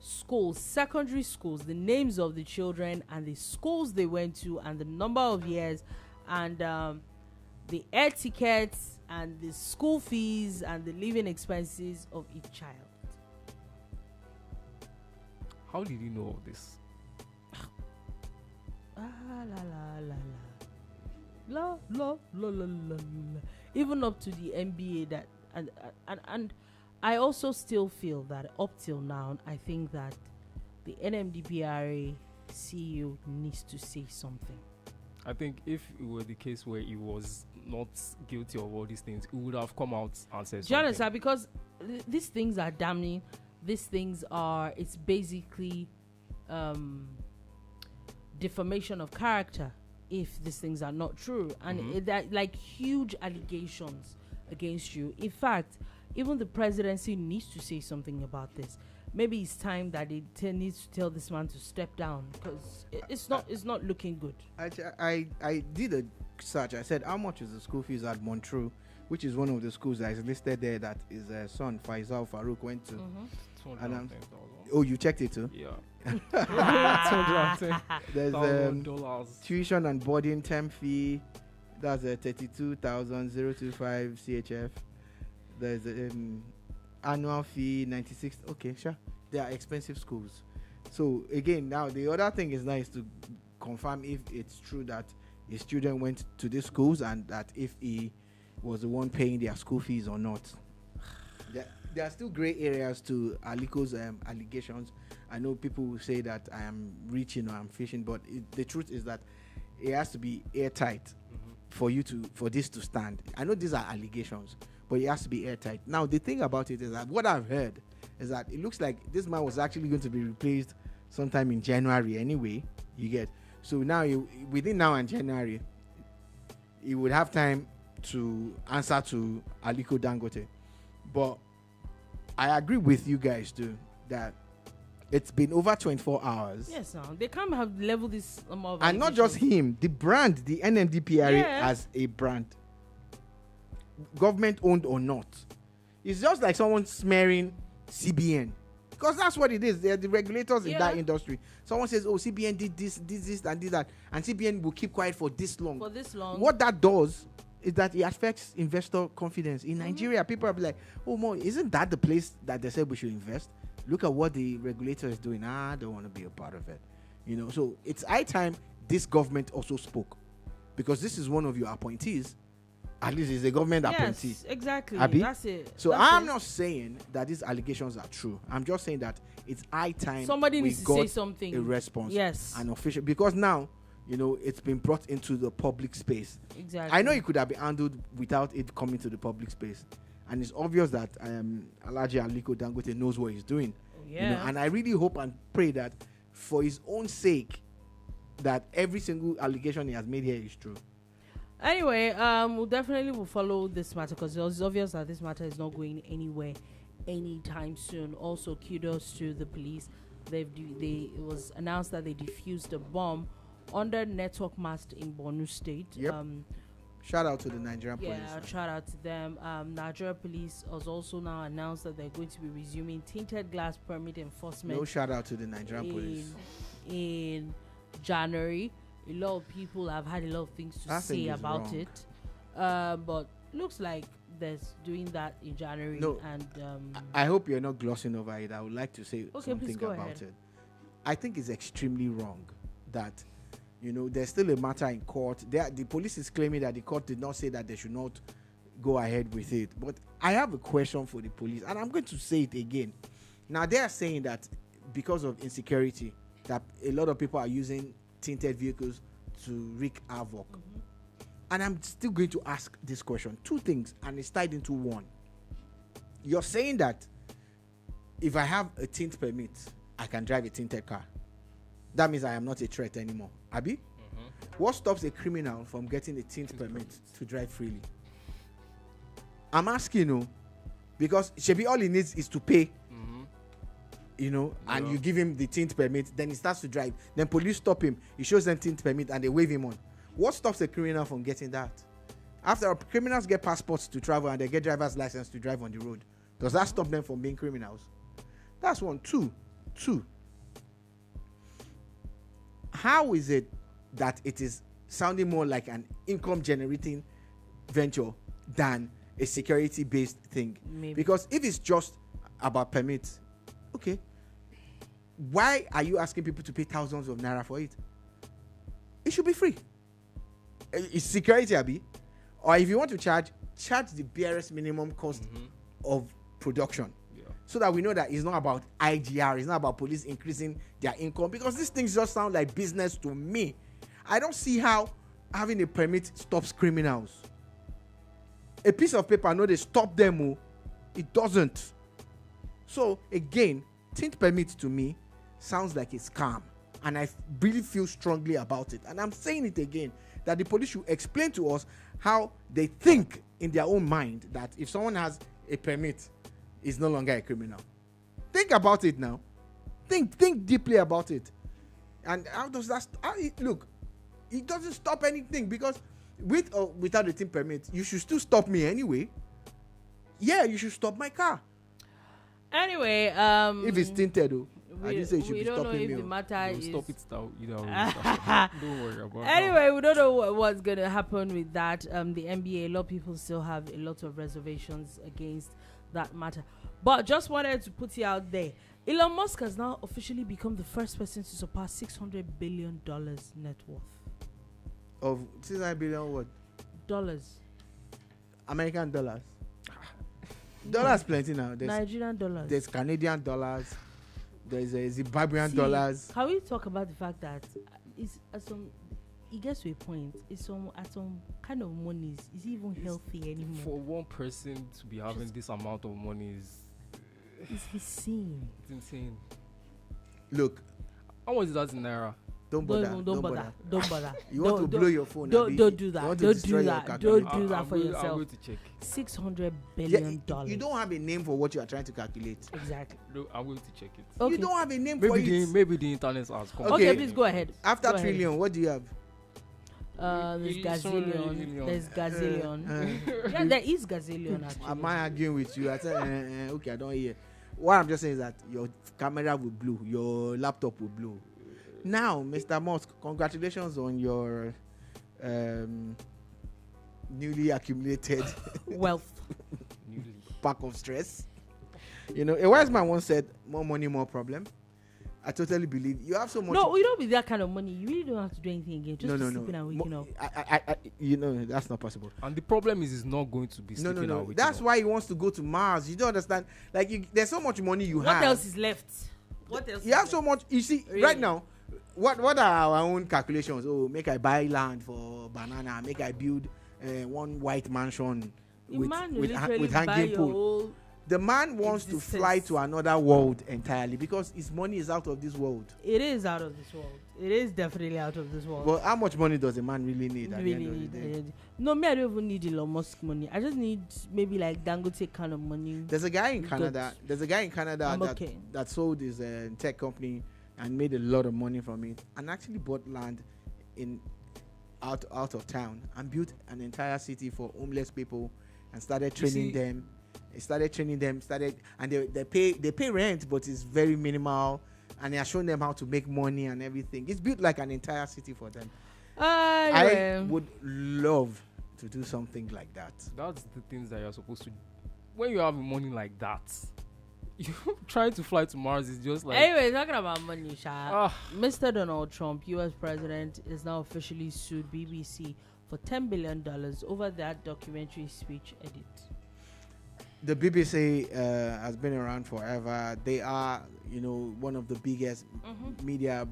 schools, secondary schools, the names of the children and the schools they went to and the number of years and the air tickets and the school fees and the living expenses of each child. How did you know all this? Even up to the NBA that and I also still feel that up till now, I think that the NMDPRA CEO needs to say something. I think if it were the case where he was not guilty of all these things, he would have come out and said something. Do you understand? Because these things are damning. These things are, it's basically defamation of character if these things are not true. And that, like, huge allegations against you. In fact, even the presidency needs to say something about this. Maybe it's time that it needs to tell this man to step down, because it's not looking good. I did a search. I said, how much is the school fees at Montreux, which is one of the schools that is listed there that his son Faisal Farouk went to. And oh, you checked it too? Yeah. There's tuition and boarding term fee. That's a 32,025 CHF. There's annual fee 96. Okay, sure. They are expensive schools. So again, now the other thing is nice to confirm if it's true that his children went to these schools and that if he was the one paying their school fees or not. There are still gray areas to Aliko's allegations. I know people will say that I am reaching or I'm fishing, but the truth is that it has to be airtight for this to stand. I know these are allegations, but it has to be airtight. Now, the thing about it is that what I've heard is that it looks like this man was actually going to be replaced sometime in January anyway. You get, so now within now and January, he would have time to answer to Aliko Dangote. But I agree with you guys too that it's been over 24 hours. Yes, no, they can't have leveled this amount of and not just him, the brand, the NMDPRA as a brand, government owned or not. It's just like someone smearing CBN, because that's what it is. They're the regulators in that industry. Someone says, oh, CBN did this and did that, and CBN will keep quiet for this long. What that does is that it affects investor confidence. In Nigeria, people are like, oh, Mo, isn't that the place that they said we should invest? Look at what the regulator is doing. I don't want to be a part of it. So it's high time this government also spoke, because this is one of your appointees. At least it's a government appointee. Yes, exactly. Abi? That's it. So I'm not saying that these allegations are true. I'm just saying that it's high time somebody needs to say something. A response. Yes. An official, because now, it's been brought into the public space. Exactly. I know it could have been handled without it coming to the public space. And it's obvious that Alhaji Aliko Dangote knows what he's doing. Oh, yeah. And I really hope and pray that for his own sake, that every single allegation he has made here is true. Anyway, we'll definitely follow this matter, because it's obvious that this matter is not going anywhere anytime soon. Also, kudos to the police. It was announced that they defused a bomb under network mast in Borno State. Yep. Shout out to the Nigerian police. Yeah, shout out to them. Nigeria police has also now announced that they're going to be resuming tinted glass permit enforcement. No shout out to the Nigerian police. In January. A lot of people have had a lot of things to say about it. But looks like there's doing that in January. No, and I hope you're not glossing over it. I would like to say something please go about ahead. it. I think it's extremely wrong that, there's still a matter in court. The police is claiming that the court did not say that they should not go ahead with it. But I have a question for the police, and I'm going to say it again. Now, they are saying that because of insecurity, that a lot of people are using tinted vehicles to wreak havoc. And I'm still going to ask this question. Two things, and it's tied into one. You're saying that if I have a tint permit, I can drive a tinted car. That means I am not a threat anymore. Abi? What stops a criminal from getting a tint permit to drive freely? I'm asking you, because Shebi, all he needs is to pay, and you give him the tint permit, then he starts to drive. Then police stop him, he shows them tint permit, and they wave him on. What stops a criminal from getting that? After all, criminals get passports to travel and they get driver's license to drive on the road. Does that stop them from being criminals? That's one. Two. How is it that it is sounding more like an income generating venture than a security based thing? Maybe. Because if it's just about permits, okay, why are you asking people to pay thousands of naira for it? It should be free. It's security, Abi. Or if you want to charge the barest minimum cost of production. Yeah. So that we know that it's not about IGR, it's not about police increasing their income, because these things just sound like business to me. I don't see how having a permit stops criminals. A piece of paper, no, they stop them. It doesn't. So again, tint permit to me sounds like a scam, and I really feel strongly about it. And I'm saying it again, that the police should explain to us how they think in their own mind that if someone has a permit, is no longer a criminal. Think about it now. Think deeply about it. And how does that look? It doesn't stop anything, because with or without a tint permit, you should still stop me anyway. Yeah, you should stop my car. Anyway, if it's tinted, though. I didn't say you should be don't know stopping if me. the matter is. Stop it now. Don't worry about it. Anyway, we don't know what's going to happen with that. The NBA, a lot of people still have a lot of reservations against that matter. But just wanted to put it out there. Elon Musk has now officially become the first person to surpass $600 billion net worth. Of $600 billion what? Dollars. American dollars. Dollars plenty now. There's Nigerian dollars. There's Canadian dollars. There's Zimbabwean dollars. Can we talk about the fact that it's it gets to a point, at some kind of money, is it even healthy anymore? For one person to be having this amount of money it's insane. It's insane. Look, how much is that in naira? Don't bother. You want to blow your phone? Don't do that. Don't do that for yourself. I'm going to check. $600 billion. You don't have a name for what you are trying to calculate. Exactly. No, I'm going to check it. Okay. You don't have a name for it. Maybe the internet has come. Okay, please go ahead. After trillion, what do you have? There's gazillion. There's gazillion. Yeah, there is gazillion actually. Am I arguing with you? I said, okay, I don't hear. What I'm just saying is that your camera will blow, your laptop will blow. Now, Mr. Musk, congratulations on your newly accumulated wealth. Pack of stress. You know, a wise man once said, more money, more problem. I totally believe you have so much. No, you don't with that kind of money. You really don't have to do anything again. Just sleeping and waking up. You know, that's not possible. And the problem is, it's not going to be sleeping and waking That's up. why he wants to go to Mars. You don't understand? Like, there's so much money you have. What else is left? What else? You have so much. You see, really? Right now, what are our own calculations? Oh, make I buy land for banana. Make I build one white mansion with hanging pool. The man wants to fly to another world entirely because his money is out of this world. It is out of this world. It is definitely out of this world. But how much money does a man really need at the end of the day? No, me, I don't even need Elon Musk money. I just need maybe like Dangote kind of money. There's a guy in Canada. That sold his tech company and made a lot of money from it, and actually bought land out of town and built an entire city for homeless people and started training them. And they pay rent, but it's very minimal, and they are showing them how to make money and everything. It's built like an entire city for them. I would love to do something like that. That's the things that you're supposed to. When you have money like that, you trying to fly to Mars is just like. Anyway, talking about money, Sha. Mr. Donald Trump, U.S. president, is now officially sued BBC for $10 billion over that documentary speech edit. The BBC has been around forever. They are, one of the biggest media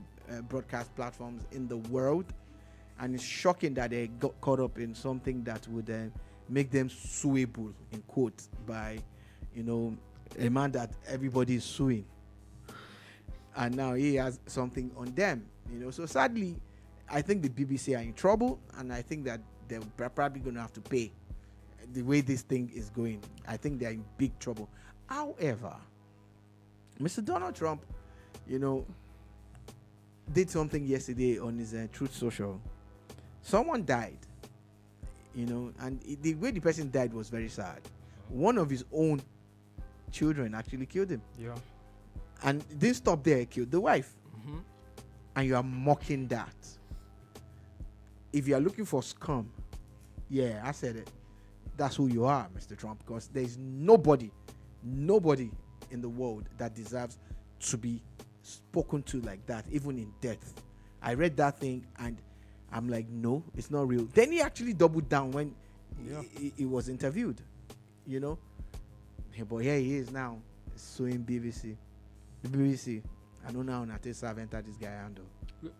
broadcast platforms in the world. And it's shocking that they got caught up in something that would make them suable, in quotes, by, a man that everybody is suing. And now he has something on them, So sadly, I think the BBC are in trouble, and I think that they're probably going to have to pay. The way this thing is going, I think they're in big trouble. However, Mr. Donald Trump, did something yesterday on his Truth Social. Someone died, and the way the person died was very sad. One of his own children actually killed him. Yeah. And it didn't stop there, killed the wife. Mm-hmm. And you are mocking that. If you are looking for scum, yeah, I said it. That's who you are, Mr. Trump, because there's nobody in the world that deserves to be spoken to like that, even in death. I read that thing and I'm like, no, it's not real. Then he actually doubled down when he was interviewed, But here he is now, suing BBC. The BBC, I don't know how to enter this guy handle.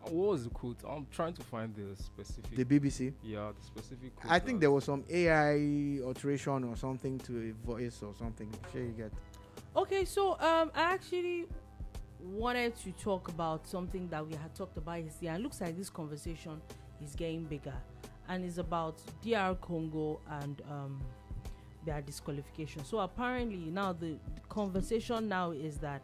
What was the quote? I'm trying to find the specific. The BBC? Yeah, the specific quote. I think there was some AI alteration or something to a voice or something. Sure you get. Okay, so I actually wanted to talk about something that we had talked about yesterday. And it looks like this conversation is getting bigger. And it's about DR Congo and their disqualification. So apparently now the conversation now is that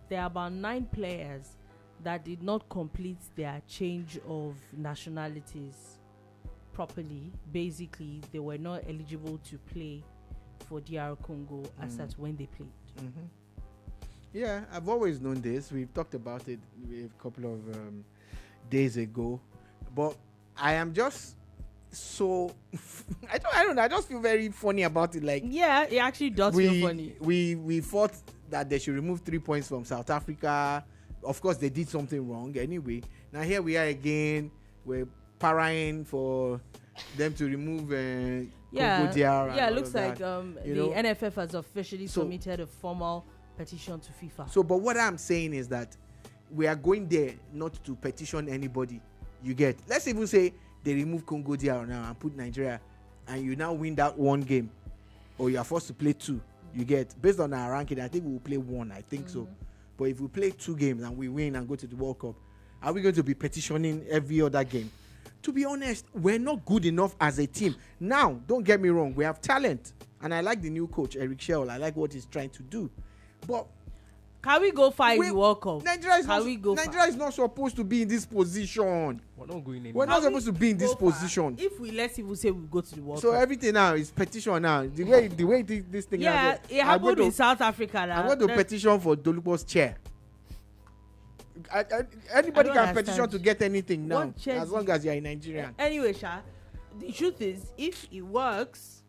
there are about 9 players that did not complete their change of nationalities properly. Basically, they were not eligible to play for DR Congo as that's when they played. Mm-hmm. Yeah, I've always known this. We've talked about it a couple of days ago. But I am just so... I don't know. I just feel very funny about it. Like, yeah, it actually does feel funny. We thought that they should remove 3 points from South Africa. Of course, they did something wrong anyway. Now here we are again. We're parrying for them to remove Congo DR. Yeah, it looks like the NFF has officially submitted a formal petition to FIFA. So, but what I'm saying is that we are going there not to petition anybody. You get? Let's even say they remove Congo DR now and put Nigeria, and you now win that 1 game, or you are forced to play 2. You get? Based on our ranking, I think we will play 1. I think so. But if we play 2 games and we win and go to the World Cup, are we going to be petitioning every other game? To be honest, we're not good enough as a team. Now, don't get me wrong, we have talent. And I like the new coach, Eric Shell. I like what he's trying to do. But can we go fight the World Cup? Nigeria is not supposed to be in this position. We're not going anywhere. We're not supposed to be in this position. If we let's even say we go to the World Cup. So everything now is petition now. The way this thing it happened in South Africa now. I'm going to petition for Dolupo's chair. Anybody can petition to get anything now, as long as you're a Nigerian. Anyway, Sha, the truth is, if it works,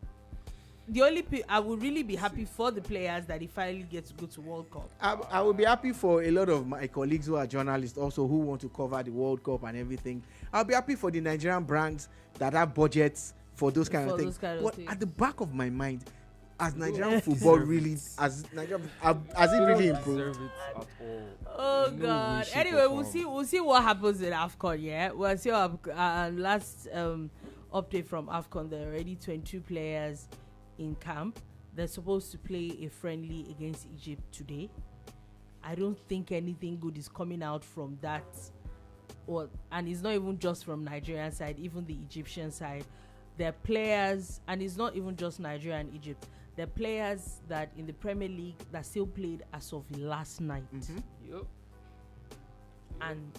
the only I would really be happy for the players that he finally gets to go to World Cup. I will be happy for a lot of my colleagues who are journalists also who want to cover the World Cup and everything. I'll be happy for the Nigerian brands that have budgets for those kind of things. But at the back of my mind, as Nigerian football really, has it really improved? Oh God! Anyway, we'll see what happens in AFCON. Yeah, we'll see. Last update from AFCON: there are already 22 players in camp. They're supposed to play a friendly against Egypt today. I don't think anything good is coming out from that, and it's not even just from Nigerian side, even the Egyptian side. There are players, and it's not even just Nigeria and Egypt. There are players that in the Premier League that still played as of last night. Mm-hmm. Yep. And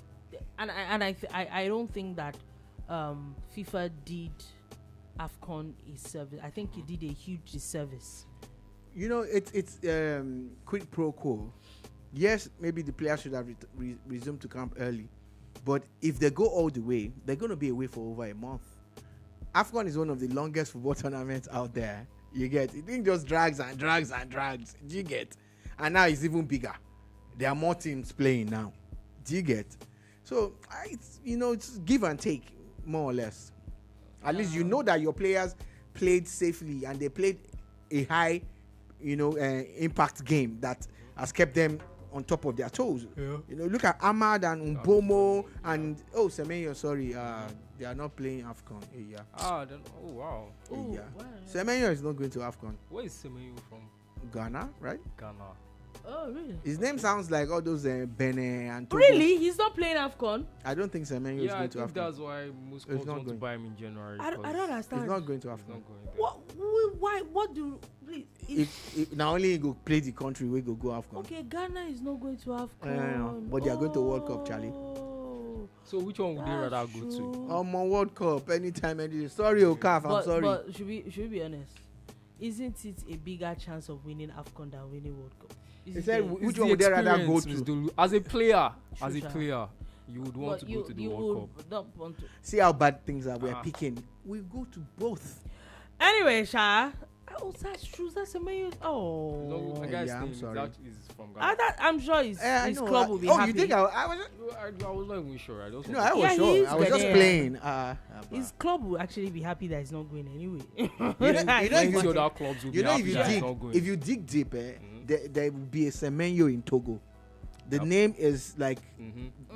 I don't think that FIFA did AFCON a service. I think it did a huge disservice. It's quid pro quo. Yes, maybe the players should have resumed to camp early, but if they go all the way, they're going to be away for over a month. AFCON is one of the longest football tournaments out there. You get? It just drags and drags and drags. You get? And now it's even bigger. There are more teams playing now. Do you get? So, it's give and take, more or less. At least you know that your players played safely and they played a high, impact game that has kept them on top of their toes. Yeah. Look at Ahmad and Mbomo and Semenyo. Sorry, they are not playing AFCON. Yeah. Wow. Yeah. Semenyo is not going to AFCON. Where is Semenyo from? Ghana, right? Ghana. Oh, really? His name sounds like all those Benin and Togo. Really? He's not playing AFCON? I don't think Semenyo is going to AFCON. I think that's why most clubs want to buy him in January. I don't understand. He's not going to AFCON. Why? What do... If now only he go play the country, we go AFCON. Okay, Ghana is not going to AFCON. But they are going to World Cup, Charlie. So which one would they rather go to? On World Cup, anytime, any day. Sorry, Okaf, I'm sorry. But should we be honest? Isn't it a bigger chance of winning AFCON than winning World Cup? He said, which one would they rather go to? As a player, you would want to go to the World Cup. Don't want to. See how bad things are. We're picking. We go to both. Anyway, Sha. Oh, that's true. That's amazing. No, I'm sorry. That is from Ghana. I'm sure his club will be happy. You think I was not even sure. I was sure. I was just playing. His club will actually be happy that he's not going anyway. If you dig deep, there will be a Semenyo in Togo. The name is like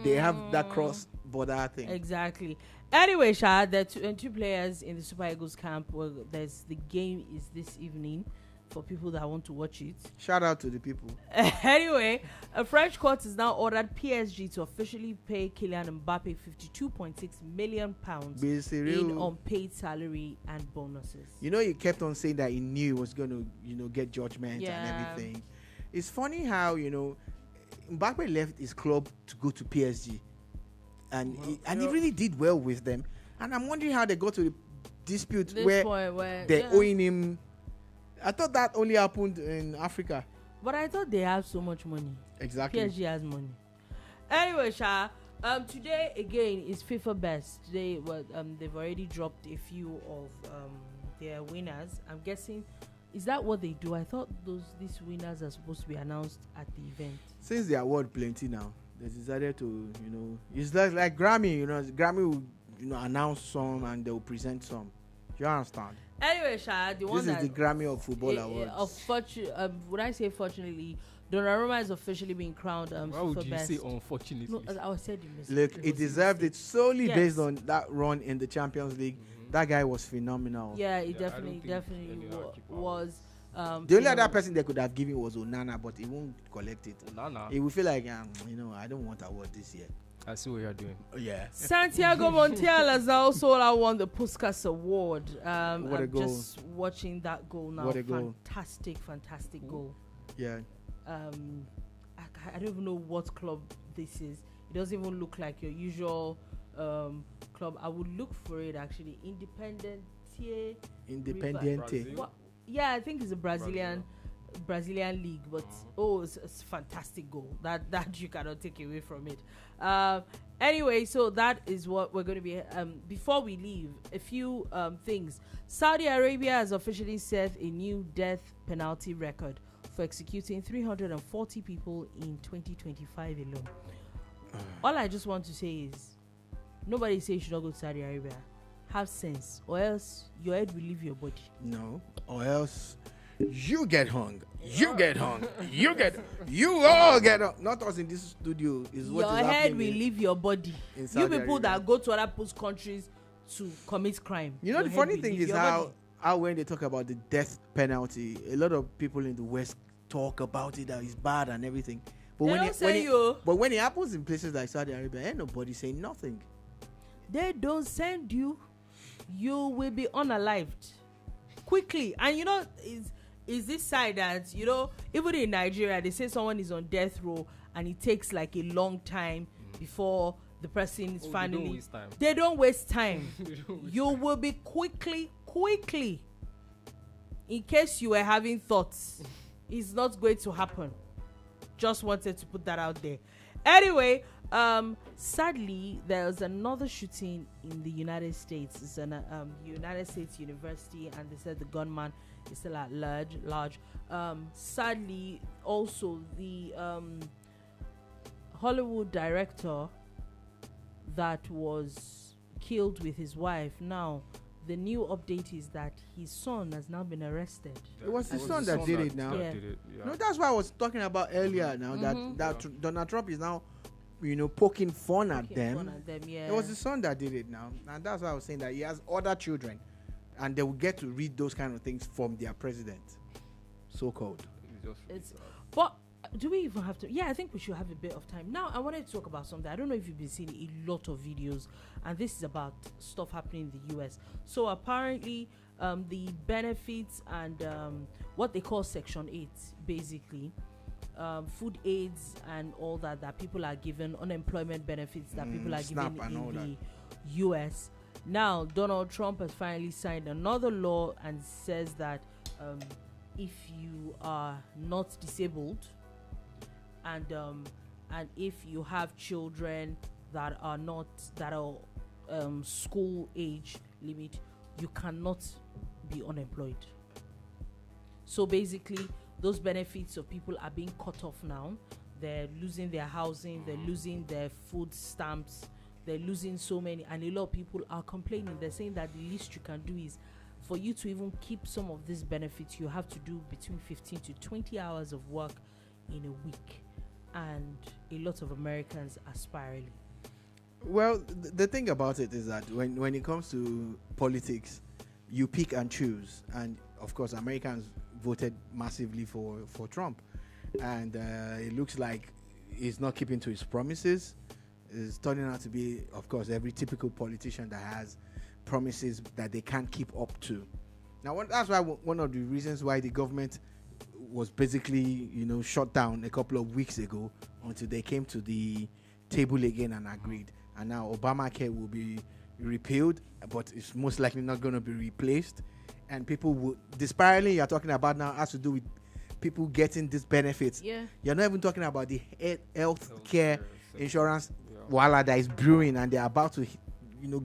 they have that cross border thing. Exactly. Anyway, Sha, there are two players in the Super Eagles camp. Well, the game is this evening for people that want to watch it. Shout out to the people. Anyway, a French court has now ordered PSG to officially pay Kylian Mbappe £52.6 million in unpaid salary and bonuses. He kept on saying that he knew he was going to, get judgment and everything. It's funny how, Mbappe left his club to go to PSG. And he really did well with them. And I'm wondering how they got to the dispute where they're owing him. I thought that only happened in Africa. But I thought they have so much money. Exactly. PSG has money. Anyway, Sha, today again is FIFA Best. Today, they've already dropped a few of their winners. I'm guessing, is that what they do? I thought these winners are supposed to be announced at the event. Since they award plenty now, they decided to, it's like Grammy, Grammy will, announce some and they will present some. Do you understand? Anyway, Sha, this is the Grammy of Football Awards. Would I say fortunately, Donnarumma is officially being crowned why would you say unfortunately? No, I said look, he deserved it solely based on that run in the Champions League. That guy was phenomenal. Yeah, he definitely was. The only other person they could have given was Onana, but he won't collect it. Onana. He will feel like, I don't want award this year. I see what you're doing. Oh, yeah. Santiago Montiel has also won the Puskas Award. What a I'm goal. Just watching that goal now. What a goal. Fantastic goal. Yeah. I don't even know what club this is. It doesn't even look like your usual club. I would look for it actually. Independiente. Yeah, I think it's a Brazilian league, but it's a fantastic goal that you cannot take away from it. Anyway, so that is what we're going to be. Before we leave, a few things. Saudi Arabia has officially set a new death penalty record for executing 340 people in 2025 alone. All I just want to say is, nobody say you should not go to Saudi Arabia. Have sense, or else your head will leave your body. No, or else you get hung. You all get hung. Not us in this studio. Your head will leave your body. You people Arabia. That go to other countries to commit crime. The funny thing is how when they talk about the death penalty, a lot of people in the West talk about it that it's bad and everything. But when it happens in places like Saudi Arabia, ain't nobody saying nothing. They don't send you. You will be unalived quickly. And is this side that, even in Nigeria, they say someone is on death row and it takes like a long time before the person is finally. They don't waste time. You will be quickly. In case you were having thoughts, it's not going to happen. Just wanted to put that out there. Anyway, Sadly, there's another shooting in the United States. It's an United States University, and they said the gunman is still at large. Sadly, also the Hollywood director that was killed with his wife. Now, the new update is that his son has now been arrested. It was his son that did it now. Yeah. No, that's what I was talking about earlier. Now that Donald Trump is now, poking fun at them. Yeah. It was his son that did it now, and that's why I was saying that he has other children, and they will get to read those kind of things from their president, so-called. But do we even have to? Yeah, I think we should have a bit of time. Now, I wanted to talk about something. I don't know if you've been seeing a lot of videos, and this is about stuff happening in the US. So apparently, the benefits and what they call Section 8, basically, food aids and all that people are given, unemployment benefits that people are given in the US. Now, Donald Trump has finally signed another law and says that if you are not disabled, and if you have children that are school age limit, you cannot be unemployed. So basically, those benefits of people are being cut off now. They're losing their housing, they're losing their food stamps, they're losing so many, and a lot of people are complaining. They're saying that the least you can do is, for you to even keep some of these benefits, you have to do between 15 to 20 hours of work in a week, and a lot of Americans are spiraling. Well, the thing about it is that when it comes to politics, you pick and choose, and of course Americans voted massively for Trump, and it looks like he's not keeping to his promises. It's turning out to be, of course, every typical politician that has promises that they can't keep up to. Now, that's why one of the reasons why the government was basically, shut down a couple of weeks ago until they came to the table again and agreed. And now Obamacare will be repealed, but it's most likely not going to be replaced. And people will, disparately you're talking about now, has to do with people getting these benefits. Yeah. You're not even talking about the health care insurance wala that is brewing and they're about to,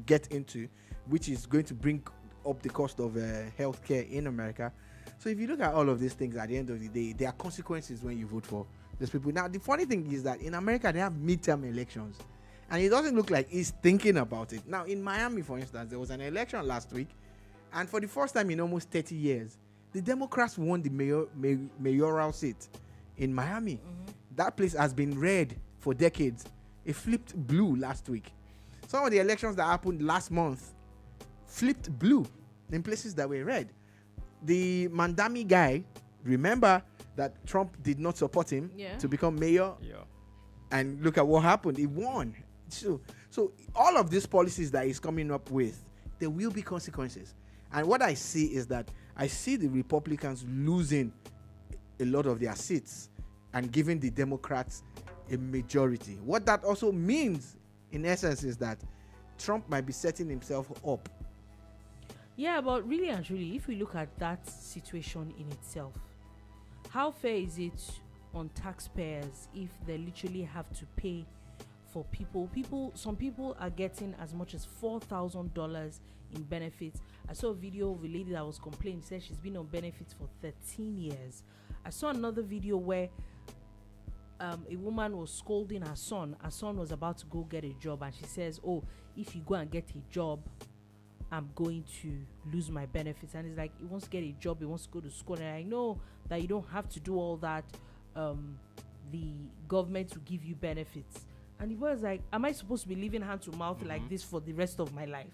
get into, which is going to bring up the cost of health care in America. So if you look at all of these things, at the end of the day, there are consequences when you vote for these people. Now, the funny thing is that in America, they have midterm elections, and it doesn't look like he's thinking about it. Now, in Miami, for instance, there was an election last week, and for the first time in almost 30 years, the Democrats won the mayoral seat in Miami. That place has been red for decades. It flipped blue last week. Some of the elections that happened last month flipped blue in places that were red. The Mandami guy, remember that Trump did not support him to become mayor? Yeah. And look at what happened. He won. So all of these policies that he's coming up with, there will be consequences. And what I see is that I see the Republicans losing a lot of their seats and giving the Democrats a majority. What that also means, in essence, is that Trump might be setting himself up. Yeah, but really and truly, if we look at that situation in itself, how fair is it on taxpayers if they literally have to pay for people? Some people are getting as much as $4,000 in benefits. I saw a video of a lady that was complaining, said she's been on benefits for 13 years. I saw another video where a woman was scolding her son. Her son was about to go get a job, and she says, "Oh, if you go and get a job, I'm going to lose my benefits." And he's like, he wants to get a job, he wants to go to school, and I know that you don't have to do all that. The government will give you benefits. And the boy was like, am I supposed to be living hand to mouth like this for the rest of my life?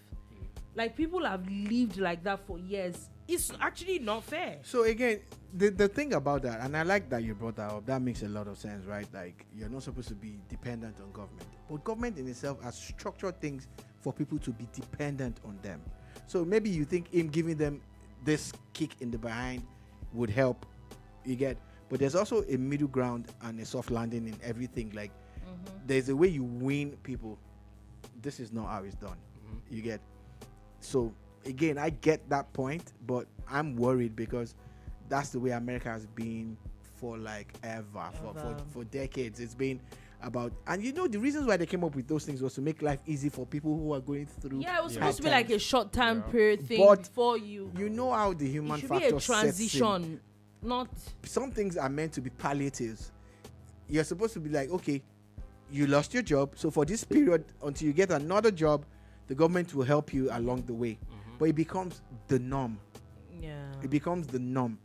Like, people have lived like that for years. It's actually not fair. So again, the thing about that, and I like that you brought that up, that makes a lot of sense, right? Like, you're not supposed to be dependent on government, but government in itself has structured things for people to be dependent on them. So maybe you think him giving them this kick in the behind would help, you get, but there's also a middle ground and a soft landing in everything. Like, there's a way you win people. This is not how it's done, you get. So again, I get that point, but I'm worried because that's the way America has been for like ever. For decades. It's been, about, and the reasons why they came up with those things was to make life easy for people who are going through. Yeah, it was hard supposed to be times. like a short time period thing But before you. You know how the human It should factor be a transition, sets not. in. Some things are meant to be palliatives. You're supposed to be like, okay, you lost your job, so for this period until you get another job, the government will help you along the way. But it becomes the norm. Yeah. It becomes the norm.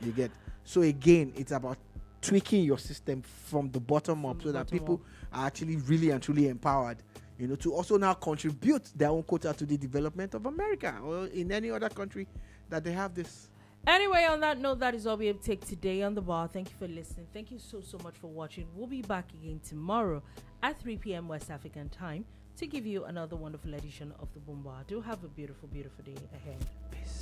You get. So again, it's about tweaking your system from the bottom up, so that people are actually really and truly empowered, to also now contribute their own quota to the development of America or in any other country that they have this. Anyway, on that note, that is all we have to take today on The Bar. Thank you for listening. Thank you so much for watching. We'll be back again tomorrow at 3 p.m. West African time to give you another wonderful edition of The Boom Bar. Do have a beautiful, beautiful day ahead. Peace.